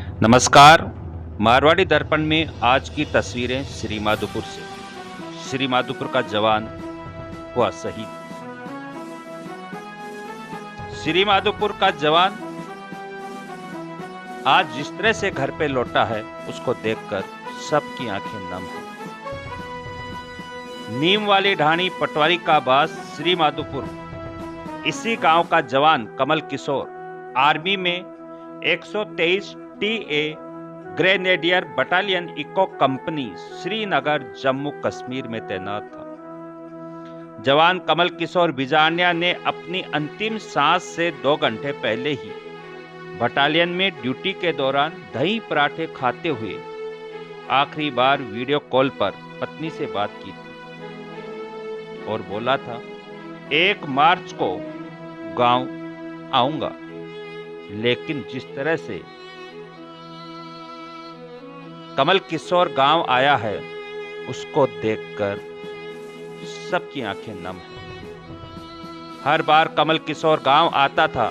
नमस्कार। मारवाड़ी दर्पण में आज की तस्वीरें श्री माधोपुर से। श्री माधोपुर का जवान हुआ शहीद। श्री माधोपुर का जवान आज जिस तरह से घर पे लौटा है उसको देखकर सबकी आंखें नम हैं। नीम वाली ढाणी पटवारी का बास श्री माधोपुर, इसी गांव का जवान कमल किशोर आर्मी में 123 TA grenadier battalion echo company Srinagar Jammu Kashmir में तैनात था। जवान कमल किशोर बिजानिया ने अपनी अंतिम सांस से 2 घंटे पहले ही बटालियन में ड्यूटी के दौरान दही पराठे खाते हुए आखिरी बार वीडियो कॉल पर पत्नी से बात की थी और बोला था 1 मार्च को गांव आऊंगा। लेकिन जिस तरह से कमल किशोर गांव आया है उसको देखकर सबकी आंखें नम हैं। हर बार कमल किशोर गांव आता था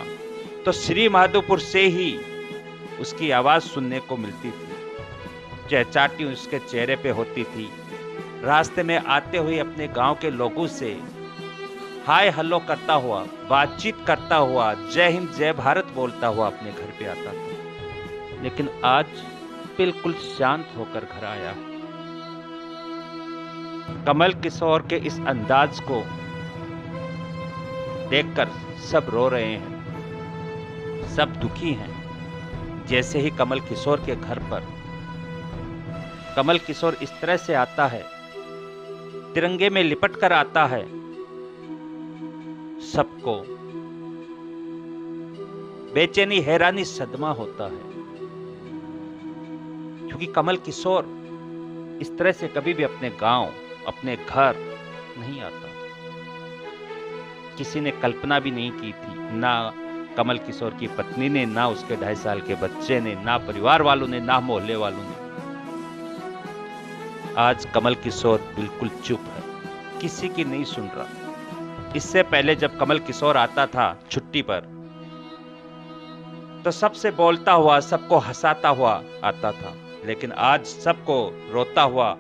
तो श्री माधोपुर से ही उसकी आवाज सुनने को मिलती थी। चहचाहटी उसके चेहरे पे होती थी। रास्ते में आते हुए अपने गांव के लोगों से हाय हेलो करता हुआ, बातचीत करता हुआ, जय हिंद जय भारत बोलता हुआ अपने घर पे आता था। लेकिन आज बिल्कुल शांत होकर घर आया। कमल किशोर के इस अंदाज को देखकर सब रो रहे हैं, सब दुखी हैं। जैसे ही कमल किशोर के घर पर कमल किशोर इस तरह से आता है, तिरंगे में लिपट कर आता है, सबको बेचैनी, हैरानी, सदमा होता है। क्योंकि कमल किशोर इस तरह से कभी भी अपने गांव, अपने घर नहीं आता। किसी ने कल्पना भी नहीं की थी, ना कमल किशोर की पत्नी ने, ना उसके 2.5 साल के बच्चे ने, ना परिवार वालों ने, ना मोहल्ले वालों ने। आज कमल किशोर बिल्कुल चुप है, किसी की नहीं सुन रहा। इससे पहले जब कमल किशोर आता था छुट्टी पर तो सबसे बोलता हुआ, सबको हंसाता हुआ आता था। लेकिन आज सबको रोता हुआ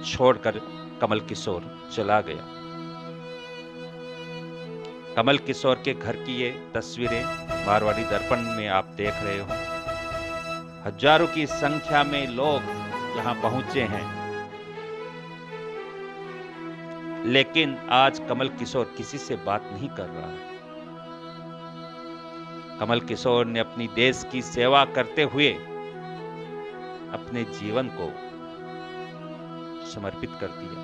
छोड़कर कमल किशोर चला गया। कमल किशोर के घर की ये तस्वीरें मारवाड़ी दर्पण में आप देख रहे हो। हजारों की संख्या में लोग यहां पहुंचे हैं। लेकिन आज कमल किशोर किसी से बात नहीं कर रहा है। कमल किशोर ने अपनी देश की सेवा करते हुए अपने जीवन को समर्पित कर दिया।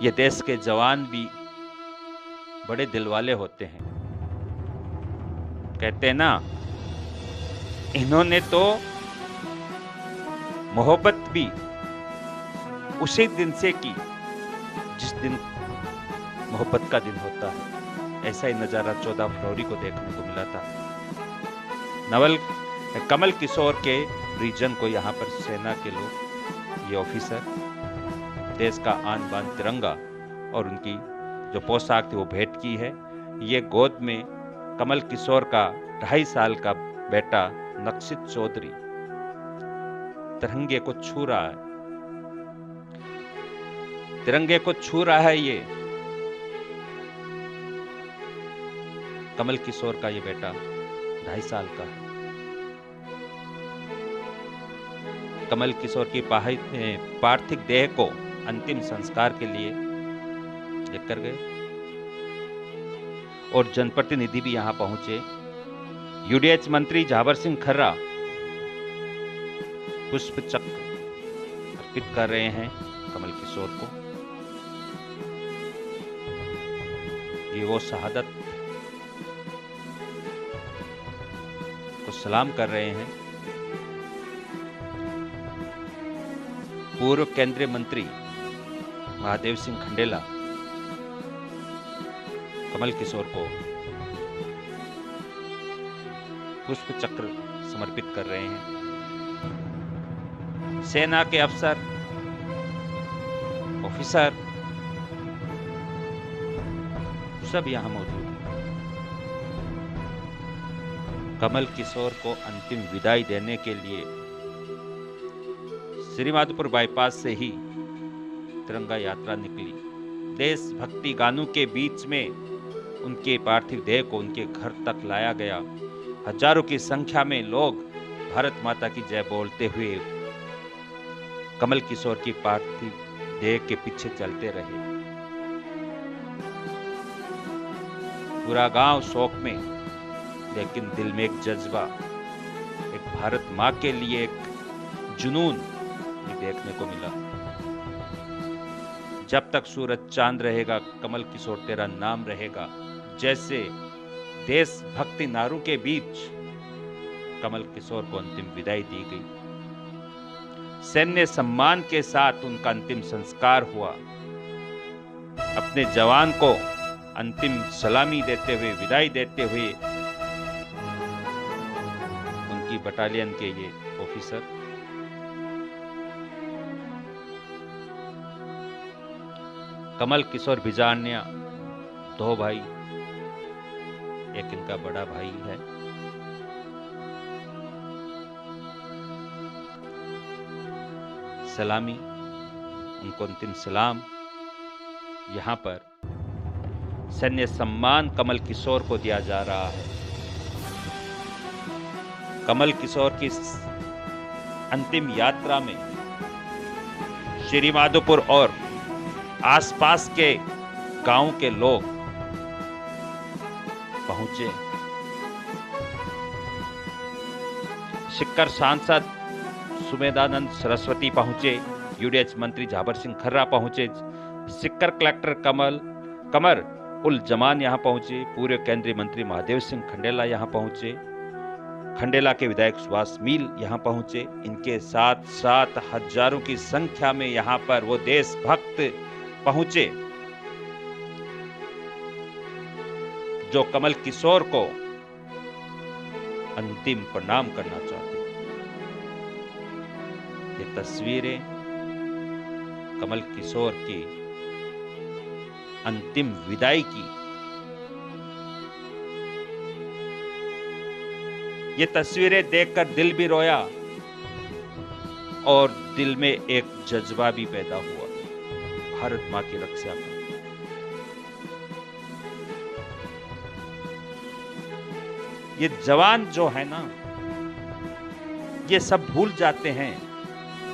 ये देश के जवान भी बड़े दिल वाले होते हैं। कहते हैं ना, इन्होंने तो मोहब्बत भी उसी दिन से की जिस दिन मोहब्बत का दिन होता है। ऐसा ही नजारा 14 फरवरी को देखने को मिला था। कमल किशोर के रीजन को यहाँ पर सेना के लोग, ये ऑफिसर, देश का आन बान तिरंगा और उनकी जो पोशाक थी वो भेंट की है। ये गोद में कमल किशोर का 2.5 साल का बेटा नक्शित चौधरी तिरंगे को छू रहा है। तिरंगे को छू रहा है ये कमल किशोर का ये बेटा 2.5 साल का है। कमल किशोर की पार्थिव देह को अंतिम संस्कार के लिए लेकर गए और जनप्रतिनिधि भी यहां पहुंचे। UDH मंत्री झावर सिंह खर्रा पुष्प चक्र अर्पित कर रहे हैं कमल किशोर को। ये वो शहादत को सलाम कर रहे हैं। पूर्व केंद्रीय मंत्री महादेव सिंह खंडेला कमल किशोर को पुष्प चक्र समर्पित कर रहे हैं। सेना के अफसर, ऑफिसर सब यहां मौजूद हैं। कमल किशोर को अंतिम विदाई देने के लिए श्रीमाधोपुर बाईपास से ही तिरंगा यात्रा निकली। देशभक्ति गानों के बीच में उनके पार्थिव देह को उनके घर तक लाया गया। हजारों की संख्या में लोग भारत माता की जय बोलते हुए कमल किशोर की पार्थिव देह के पीछे चलते रहे। पूरा गांव शोक में, लेकिन दिल में एक जज्बा, एक भारत मां के लिए एक जुनून देखने को मिला। जब तक सूरज चांद रहेगा कमल किशोर तेरा नाम रहेगा, जैसे देशभक्ति नारों के बीच कमल किशोर को अंतिम विदाई दी गई। सैन्य सम्मान के साथ उनका अंतिम संस्कार हुआ। अपने जवान को अंतिम सलामी देते हुए, विदाई देते हुए उनकी बटालियन के ये ऑफिसर कमल किशोर बिजारनिया दो भाई, एक इनका बड़ा भाई है। सलामी, उनको अंतिम सलाम यहां पर सैन्य सम्मान कमल किशोर को दिया जा रहा है। कमल किशोर की अंतिम यात्रा में श्रीमाधोपुर और आसपास के गांव के लोग पहुंचे। सिक्कर सांसद सुमेधानंद सरस्वती पहुंचे, यूडीएच मंत्री झाबर सिंह खर्रा पहुंचे, सिक्कर कलेक्टर कमर उल जमान यहां पहुंचे, पूर्व केंद्रीय मंत्री महादेव सिंह खंडेला यहां पहुंचे, खंडेला के विधायक सुभाष मील यहां पहुंचे। इनके साथ साथ हजारों की संख्या में यहां पर वो देशभक्त पहुंचे जो कमल किशोर को अंतिम प्रणाम करना चाहते। ये तस्वीरें कमल किशोर की अंतिम विदाई की। ये तस्वीरें देखकर दिल भी रोया और दिल में एक जज्बा भी पैदा हुआ भारत मां की रक्षा में। ये जवान जो है ना, ये सब भूल जाते हैं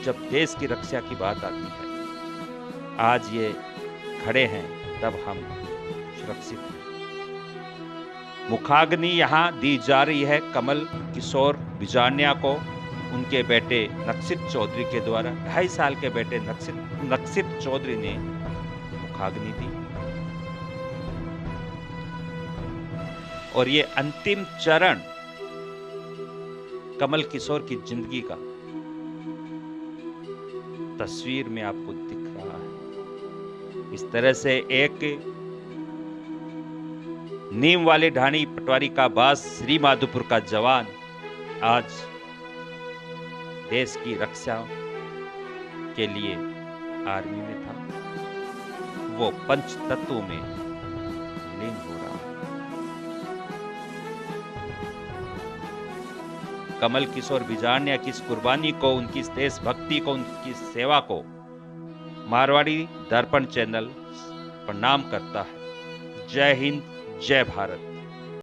जब देश की रक्षा की बात आती है। आज ये खड़े हैं तब हम सुरक्षित हैं। मुखाग्नि यहां दी जा रही है कमल किशोर बिजारनिया को उनके बेटे नक्सित चौधरी के द्वारा। 2.5 साल के बेटे नक्सित चौधरी ने मुखाग्नि दी और ये अंतिम चरण कमल किशोर की जिंदगी का तस्वीर में आपको दिख रहा है। इस तरह से एक नीम वाले ढाणी पटवारी का बास श्रीमाधोपुर का जवान आज देश की रक्षा के लिए आर्मी में था। वो पंच तत्वों में लीन हो रहा है। कमल किशोर बिजारनिया की इस कुर्बानी को, उनकी इस देशभक्ति को, उनकी सेवा को मारवाड़ी दर्पण चैनल प्रणाम करता है। जय हिंद, जय भारत।